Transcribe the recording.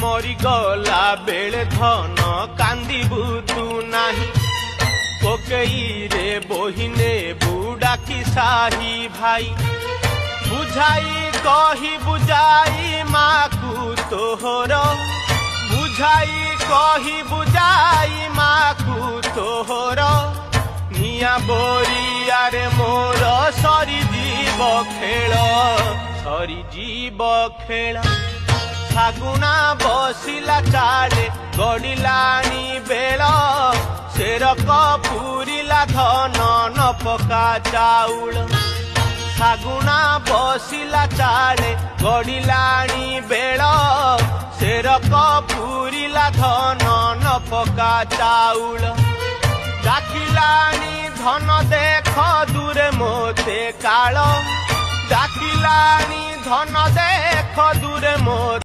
मरीगला बेले धन कांदिबु तू नाही कोकेई रे बोहिने बुड़ा की साही भाई बुझाई कही बुझाई माकू तोहर बुझाई कही बुझाई माकू तोहर निया बोरियारे मोर सरी जीव खेल सरी जीव खेल फागुना बसिला चाले गड़िलानी बेल सेरक पूरिला धन न पका चाउल फागुना बसिला चाले गड़िलानी बेल सेरक पूरिला धन न पका चाउल डाकिलानी धन देख दूरे मोते काल डाकिलानी धन देख दूरे मोते